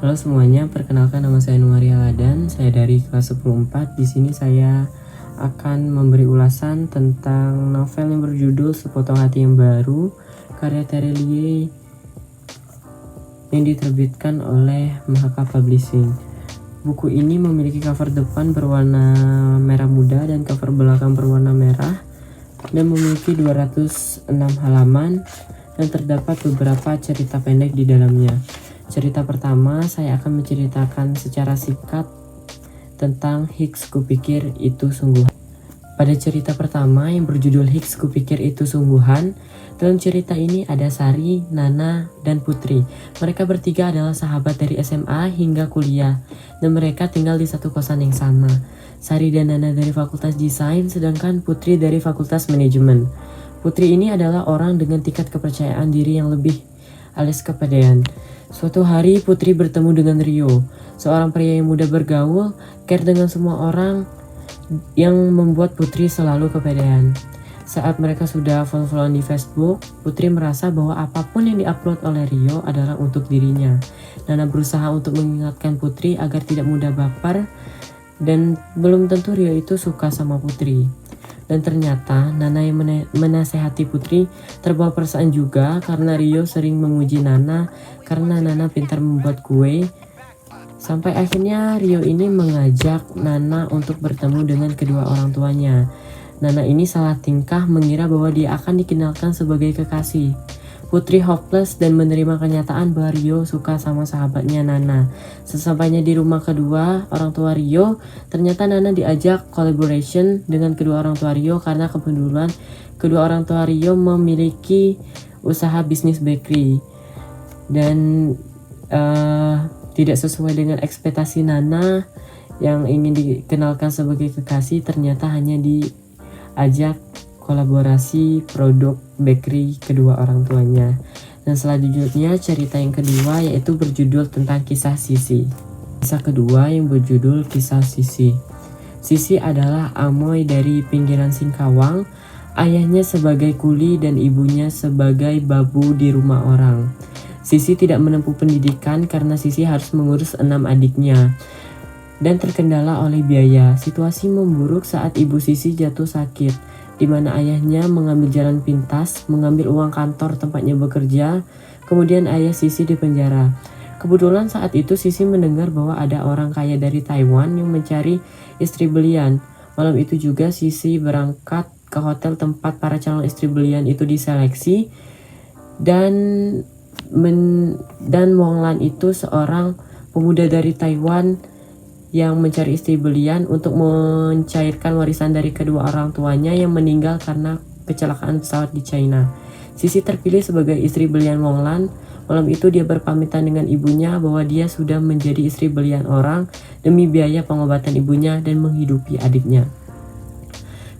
Halo semuanya, perkenalkan nama saya Nuari Aladan. Saya dari kelas 10/4. Di sini saya akan memberi ulasan tentang novel yang berjudul Sepotong Hati yang Baru, karya Terelie yang diterbitkan oleh Mahaka Publishing. Buku ini memiliki cover depan berwarna merah muda dan cover belakang berwarna merah dan memiliki 206 halaman dan terdapat beberapa cerita pendek di dalamnya. Cerita pertama, saya akan menceritakan secara singkat tentang Hicks Kupikir Itu Sungguhan. Pada cerita pertama yang berjudul Hicks Kupikir Itu Sungguhan, dalam cerita ini ada Sari, Nana, dan Putri. Mereka bertiga adalah sahabat dari SMA hingga kuliah, dan mereka tinggal di satu kosan yang sama. Sari dan Nana dari Fakultas Desain, sedangkan Putri dari Fakultas Manajemen. Putri ini adalah orang dengan tingkat kepercayaan diri yang lebih alias kepedean. Suatu hari Putri bertemu dengan Rio, seorang pria yang mudah bergaul, care dengan semua orang, yang membuat Putri selalu kepedean. Saat mereka sudah follow-followan di Facebook, Putri merasa bahwa apapun yang diupload oleh Rio adalah untuk dirinya. Nana berusaha untuk mengingatkan Putri agar tidak mudah baper, dan belum tentu Rio itu suka sama Putri. Dan ternyata Nana yang menasehati Putri terbawa perasaan juga karena Rio sering memuji Nana karena Nana pintar membuat kue. Sampai akhirnya Rio ini mengajak Nana untuk bertemu dengan kedua orang tuanya. Nana ini salah tingkah mengira bahwa dia akan dikenalkan sebagai kekasih. Putri hopeless dan menerima kenyataan bahwa Rio suka sama sahabatnya Nana. Sesampainya di rumah kedua orang tua Rio, ternyata Nana diajak collaboration dengan kedua orang tua Rio karena kebetulan kedua orang tua Rio memiliki usaha bisnis bakery. Dan tidak sesuai dengan ekspektasi Nana yang ingin dikenalkan sebagai kekasih, ternyata hanya diajak kolaborasi produk bakery kedua orang tuanya. Dan selanjutnya cerita yang kedua yaitu berjudul tentang kisah Sisi. Kisah kedua yang berjudul kisah Sisi. Sisi adalah Amoy dari pinggiran Singkawang. Ayahnya sebagai kuli dan ibunya sebagai babu di rumah orang. Sisi tidak menempuh pendidikan karena Sisi harus mengurus 6 adiknya dan terkendala oleh biaya. Situasi memburuk saat ibu Sisi jatuh sakit, di mana ayahnya mengambil jalan pintas, mengambil uang kantor tempatnya bekerja, kemudian ayah Sisi dipenjara. Kebetulan saat itu Sisi mendengar bahwa ada orang kaya dari Taiwan yang mencari istri belian. Malam itu juga Sisi berangkat ke hotel tempat para calon istri belian itu diseleksi, dan Wong Lan itu seorang pemuda dari Taiwan yang mencari istri belian untuk mencairkan warisan dari kedua orang tuanya yang meninggal karena kecelakaan pesawat di China. Sisi terpilih sebagai istri belian Wong Lan. Malam itu dia berpamitan dengan ibunya bahwa dia sudah menjadi istri belian orang demi biaya pengobatan ibunya dan menghidupi adiknya.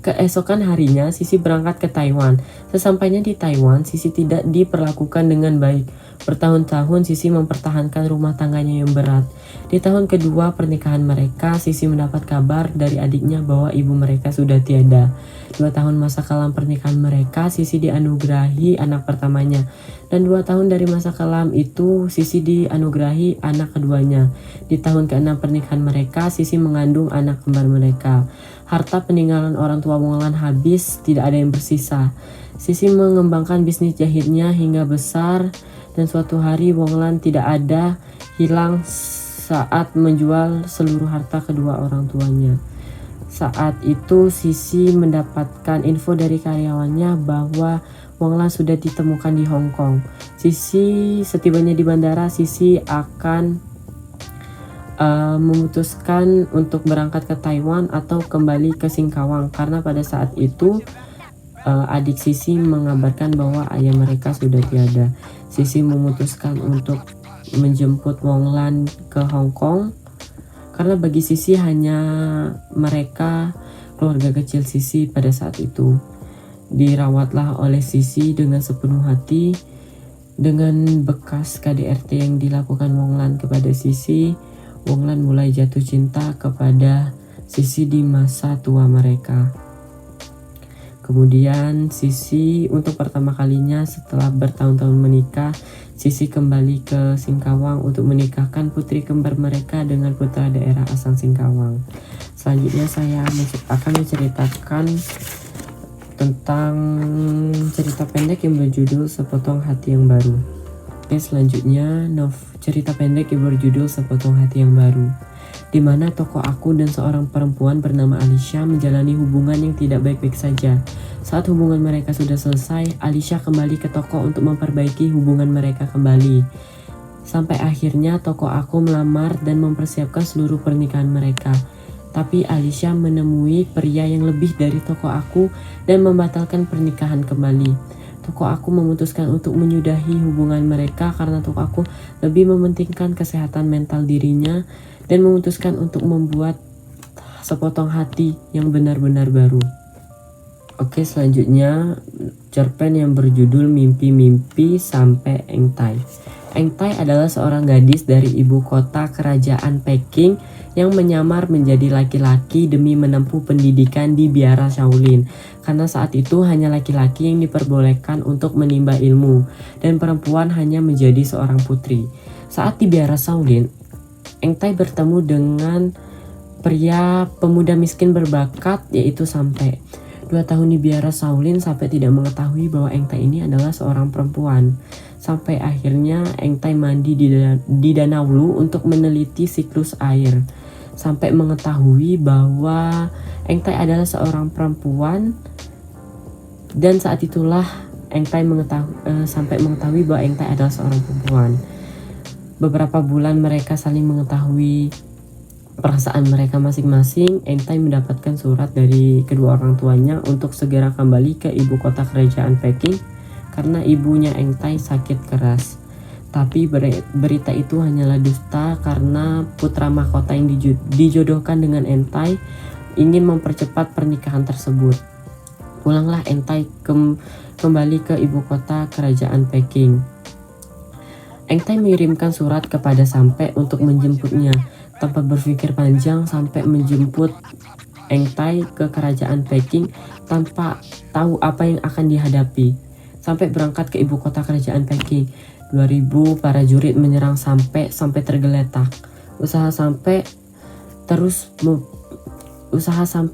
Keesokan harinya Sisi berangkat ke Taiwan. Sesampainya di Taiwan, Sisi tidak diperlakukan dengan baik. Bertahun-tahun Sisi mempertahankan rumah tangganya yang berat. Di tahun kedua pernikahan mereka, Sisi mendapat kabar dari adiknya bahwa ibu mereka sudah tiada. 2 tahun masa kelam pernikahan mereka, Sisi dianugerahi anak pertamanya. Dan 2 tahun dari masa kelam itu, Sisi dianugerahi anak keduanya. Di tahun ke-6 pernikahan mereka, Sisi mengandung anak kembar mereka. Harta peninggalan orang tua Wong Lan habis, tidak ada yang bersisa. Sisi mengembangkan bisnis jahitnya hingga besar, dan suatu hari Wong Lan tidak ada, hilang saat menjual seluruh harta kedua orang tuanya. Saat itu Sisi mendapatkan info dari karyawannya bahwa Wong Lan sudah ditemukan di Hong Kong. Setibanya di bandara, Sisi akan memutuskan untuk berangkat ke Taiwan atau kembali ke Singkawang karena pada saat itu adik Sisi mengabarkan bahwa ayah mereka sudah tiada. Sisi memutuskan untuk menjemput Wong Lan ke Hong Kong karena bagi Sisi hanya mereka, keluarga kecil Sisi pada saat itu. Dirawatlah oleh Sisi dengan sepenuh hati. Dengan bekas KDRT yang dilakukan Wong Lan kepada Sisi, Wong Lan mulai jatuh cinta kepada Sisi di masa tua mereka. Kemudian Sisi untuk pertama kalinya setelah bertahun-tahun menikah, Sisi kembali ke Singkawang untuk menikahkan putri kembar mereka dengan putra daerah asal Singkawang. Selanjutnya saya akan menceritakan tentang cerita pendek yang berjudul Sepotong Hati yang Baru. Oke, selanjutnya cerita pendek yang berjudul Sepotong Hati yang Baru, di mana tokoh aku dan seorang perempuan bernama Alicia menjalani hubungan yang tidak baik-baik saja. Saat hubungan mereka sudah selesai, Alicia kembali ke toko untuk memperbaiki hubungan mereka kembali. Sampai akhirnya tokoh aku melamar dan mempersiapkan seluruh pernikahan mereka. Tapi Alicia menemui pria yang lebih dari tokoh aku dan membatalkan pernikahan kembali. Tokoh aku memutuskan untuk menyudahi hubungan mereka karena tokoh aku lebih mementingkan kesehatan mental dirinya dan memutuskan untuk membuat sepotong hati yang benar-benar baru. Oke, selanjutnya cerpen yang berjudul Mimpi-Mimpi Sampai Engtai. Engtai adalah seorang gadis dari ibu kota kerajaan Peking yang menyamar menjadi laki-laki demi menempuh pendidikan di biara Shaolin. Karena saat itu hanya laki-laki yang diperbolehkan untuk menimba ilmu dan perempuan hanya menjadi seorang putri. Saat di biara Shaolin, Engtai bertemu dengan pria pemuda miskin berbakat yaitu Sampai. 2 tahun di biara Shaolin, Sampai tidak mengetahui bahwa Engtai ini adalah seorang perempuan. Sampai akhirnya Engtai mandi di Danau Lu untuk meneliti siklus air. Sampai mengetahui bahwa Engtai adalah seorang perempuan, dan saat itulah Sampai mengetahui bahwa Engtai adalah seorang perempuan. Beberapa bulan mereka saling mengetahui perasaan mereka masing-masing. Engtai mendapatkan surat dari kedua orang tuanya untuk segera kembali ke ibu kota kerajaan Peking karena ibunya Engtai sakit keras. Tapi berita itu hanyalah dusta karena putra mahkota yang dijodohkan dengan Engtai ingin mempercepat pernikahan tersebut. Pulanglah Engtai kembali ke ibu kota kerajaan Peking. Engtai mengirimkan surat kepada Sampai untuk menjemputnya. Tanpa berpikir panjang, Sampai menjemput Engtai ke kerajaan Peking tanpa tahu apa yang akan dihadapi. Sampai berangkat ke ibu kota kerajaan Peking. 2000 para jurid menyerang Sampai tergeletak. Usaha Sampai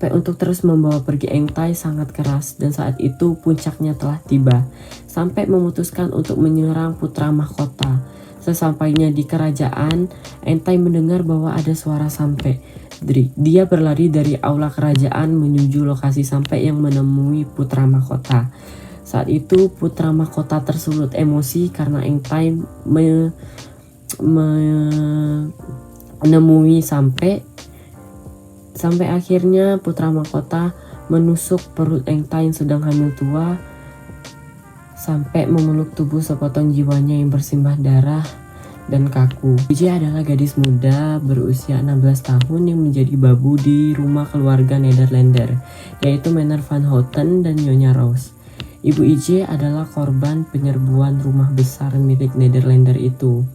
untuk terus membawa pergi Engtai sangat keras, dan saat itu puncaknya telah tiba. Sampai memutuskan untuk menyerang putra mahkota. Sesampainya di kerajaan, Engtai mendengar bahwa ada suara Sampai. Dia berlari dari aula kerajaan menuju lokasi Sampai yang menemui putra mahkota. Saat itu putra mahkota tersulut emosi karena Engtai menemui Sampai. Sampai akhirnya putra mahkota menusuk perut Engtai yang sedang hamil tua. Sampai memeluk tubuh sepotong jiwanya yang bersimbah darah dan kaku. Ije adalah gadis muda berusia 16 tahun yang menjadi babu di rumah keluarga Nederlander, yaitu Meneer van Houten dan Nyonya Rose. Ibu Ije adalah korban penyerbuan rumah besar milik Nederlander itu.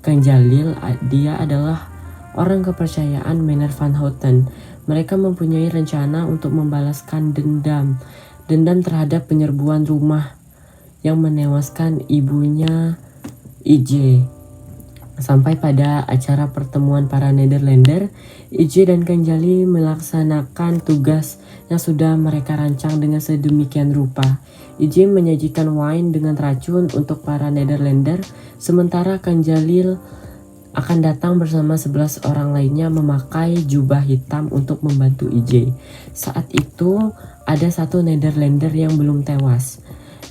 Kang Jalil, dia adalah orang kepercayaan Meneer van Houten. Mereka mempunyai rencana untuk membalaskan dendam terhadap penyerbuan rumah yang menewaskan ibunya Ije. Sampai pada acara pertemuan para Nederlander, Ije dan Kang Jalil melaksanakan tugas yang sudah mereka rancang dengan sedemikian rupa. Ije menyajikan wine dengan racun untuk para Nederlander, sementara Kang Jalil akan datang bersama 11 orang lainnya memakai jubah hitam untuk membantu Ije. Saat itu ada satu Nederlander yang belum tewas,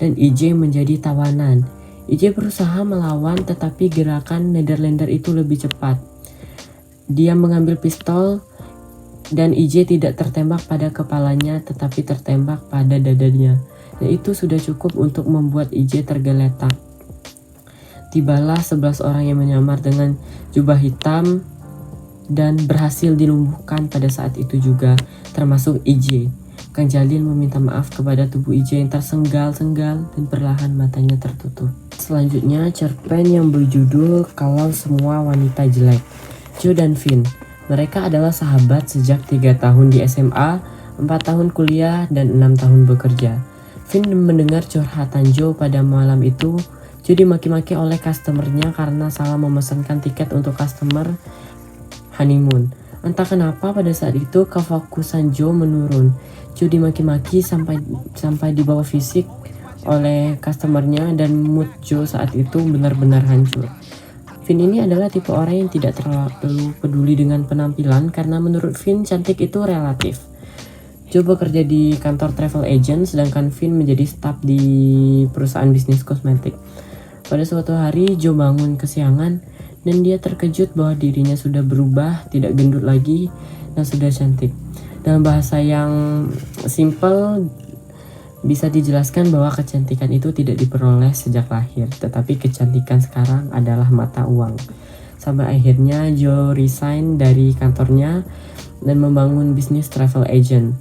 dan Ije menjadi tawanan. Ije berusaha melawan, tetapi gerakan Nederlander itu lebih cepat. Dia mengambil pistol dan Ije tidak tertembak pada kepalanya, tetapi tertembak pada dadanya. Dan itu sudah cukup untuk membuat Ije tergeletak. Tibalah 11 orang yang menyamar dengan jubah hitam dan berhasil dilumpuhkan pada saat itu juga, termasuk Ije. Kang Jalil meminta maaf kepada tubuh Ije yang tersenggal-senggal dan perlahan matanya tertutup. Selanjutnya cerpen yang berjudul Kalau Semua Wanita Jelek. Joe dan Finn. Mereka adalah sahabat sejak 3 tahun di SMA, 4 tahun kuliah, dan 6 tahun bekerja. Finn mendengar curhatan Joe pada malam itu. Joe dimaki-maki oleh customernya karena salah memesankan tiket untuk customer honeymoon. Entah kenapa pada saat itu kefokusan Joe menurun. Joe dimaki-maki sampai dibawa fisik oleh customernya dan mood Joe saat itu benar-benar hancur. Vin ini adalah tipe orang yang tidak terlalu peduli dengan penampilan karena menurut Vin cantik itu relatif. Joe bekerja di kantor travel agent sedangkan Vin menjadi staf di perusahaan bisnis kosmetik. Pada suatu hari Joe bangun kesiangan dan dia terkejut bahwa dirinya sudah berubah, tidak gendut lagi dan sudah cantik. Dalam bahasa yang simple bisa dijelaskan bahwa kecantikan itu tidak diperoleh sejak lahir, tetapi kecantikan sekarang adalah mata uang. Sampai akhirnya Joe resign dari kantornya dan membangun bisnis travel agent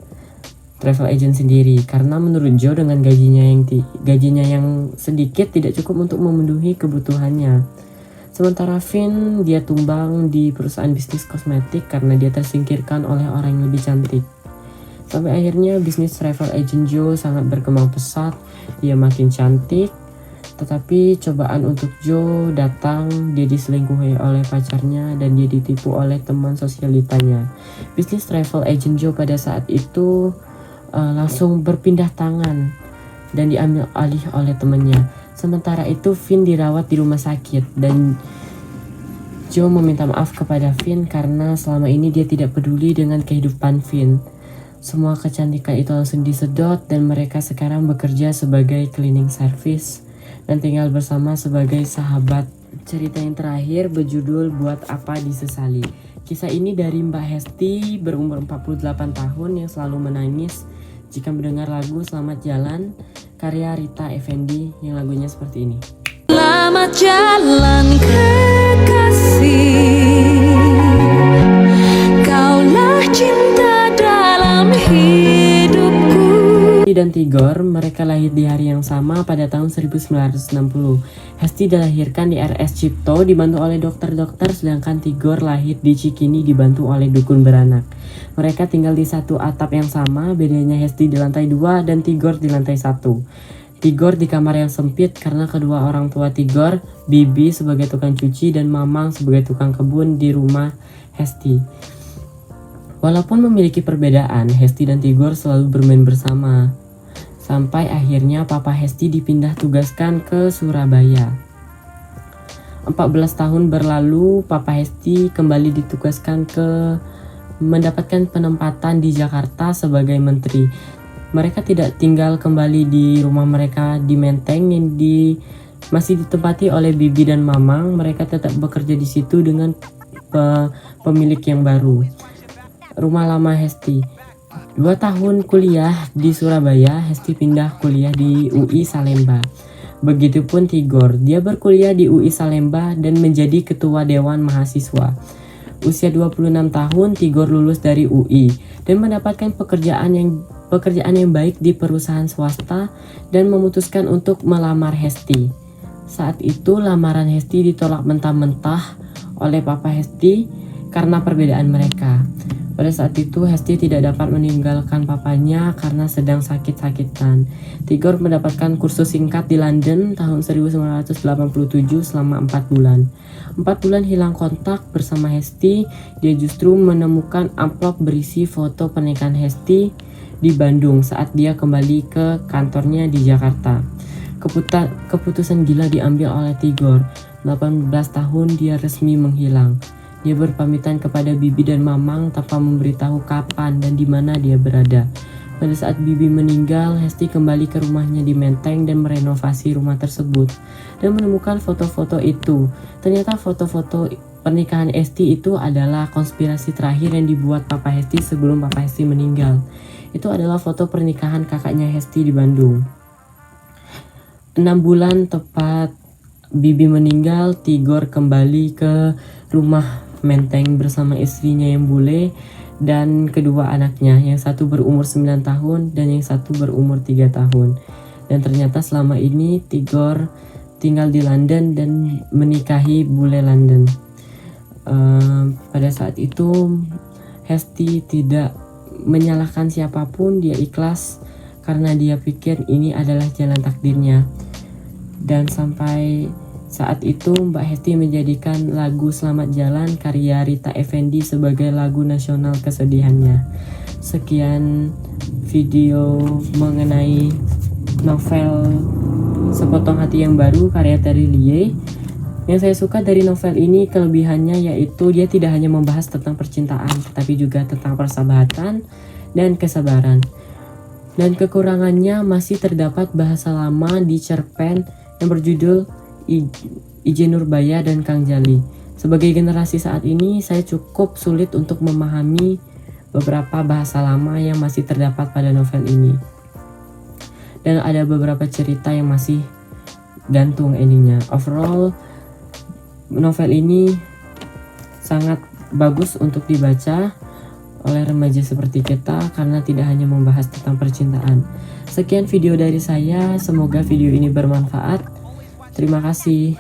sendiri karena menurut Joe dengan gajinya yang sedikit tidak cukup untuk memenuhi kebutuhannya. Sementara Vin, dia tumbang di perusahaan bisnis kosmetik karena dia tersingkirkan oleh orang yang lebih cantik. Sampai akhirnya bisnis travel agent Joe sangat berkembang pesat, dia makin cantik. Tetapi cobaan untuk Joe datang, dia diselingkuhi oleh pacarnya dan dia ditipu oleh teman sosialitanya. Bisnis travel agent Joe pada saat itu langsung berpindah tangan dan diambil alih oleh temannya. Sementara itu Vin dirawat di rumah sakit dan Joe meminta maaf kepada Vin karena selama ini dia tidak peduli dengan kehidupan Vin. Semua kecantikan itu langsung disedot dan mereka sekarang bekerja sebagai cleaning service dan tinggal bersama sebagai sahabat. Cerita yang terakhir berjudul Buat Apa Disesali. Kisah ini dari Mbak Hesti berumur 48 tahun yang selalu menangis jika mendengar lagu Selamat Jalan karya Rita Effendy yang lagunya seperti ini. Selamat jalan kekasih, kaulah cinta dalam hidupku. Hesti dan Tigor, mereka lahir di hari yang sama pada tahun 1960. Hesti dilahirkan di RS Cipto dibantu oleh dokter-dokter, sedangkan Tigor lahir di Cikini dibantu oleh dukun beranak. Mereka tinggal di satu atap yang sama, bedanya Hesti di lantai 2 dan Tigor di lantai 1. Tigor di kamar yang sempit karena kedua orang tua Tigor, Bibi sebagai tukang cuci dan Mamang sebagai tukang kebun di rumah Hesti. Walaupun memiliki perbedaan, Hesti dan Tigor selalu bermain bersama. Sampai akhirnya Papa Hesti dipindah tugaskan ke Surabaya. 14 tahun berlalu, Papa Hesti kembali ditugaskan mendapatkan penempatan di Jakarta sebagai menteri. Mereka tidak tinggal kembali di rumah mereka di Menteng yang masih ditempati oleh Bibi dan Mamang. Mereka tetap bekerja di situ dengan pemilik yang baru. Rumah lama Hesti. 2 tahun kuliah di Surabaya, Hesti pindah kuliah di UI Salemba. Begitupun Tigor, dia berkuliah di UI Salemba dan menjadi ketua dewan mahasiswa. Usia 26 tahun, Tigor lulus dari UI dan mendapatkan pekerjaan yang baik di perusahaan swasta dan memutuskan untuk melamar Hesti. Saat itu lamaran Hesti ditolak mentah-mentah oleh Papa Hesti karena perbedaan mereka. Pada saat itu Hesti tidak dapat meninggalkan papanya karena sedang sakit-sakitan. Tigor mendapatkan kursus singkat di London tahun 1987 selama 4 bulan. 4 bulan hilang kontak bersama Hesti, dia justru menemukan amplop berisi foto pernikahan Hesti di Bandung saat dia kembali ke kantornya di Jakarta. Keputusan gila diambil oleh Tigor. 18 tahun dia resmi menghilang. Dia berpamitan kepada Bibi dan Mamang tanpa memberitahu kapan dan di mana dia berada. Pada saat Bibi meninggal, Hesti kembali ke rumahnya di Menteng dan merenovasi rumah tersebut dan menemukan foto-foto itu. Ternyata foto-foto pernikahan Hesti itu adalah konspirasi terakhir yang dibuat Papa Hesti sebelum Papa Hesti meninggal. Itu adalah foto pernikahan kakaknya Hesti di Bandung. 6 bulan tepat Bibi meninggal, Tigor kembali ke rumah Menteng bersama istrinya yang bule dan kedua anaknya, yang satu berumur 9 tahun dan yang satu berumur 3 tahun. Dan ternyata selama ini Tigor tinggal di London dan menikahi bule London. Pada saat itu Hesti tidak menyalahkan siapapun, dia ikhlas karena dia pikir ini adalah jalan takdirnya. Dan sampai saat itu Mbak Hesti menjadikan lagu Selamat Jalan karya Rita Effendy sebagai lagu nasional kesedihannya. Sekian video mengenai novel Sepotong Hati yang Baru karya Terry Lie. Yang saya suka dari novel ini kelebihannya yaitu dia tidak hanya membahas tentang percintaan, tetapi juga tentang persahabatan dan kesabaran. Dan kekurangannya masih terdapat bahasa lama di cerpen yang berjudul Ije Nurbaya dan Kang Jali. Sebagai generasi saat ini, saya cukup sulit untuk memahami beberapa bahasa lama yang masih terdapat pada novel ini. Dan ada beberapa cerita yang masih gantung endingnya. Overall, novel ini sangat bagus untuk dibaca oleh remaja seperti kita karena tidak hanya membahas tentang percintaan. Sekian video dari saya, semoga video ini bermanfaat. Terima kasih.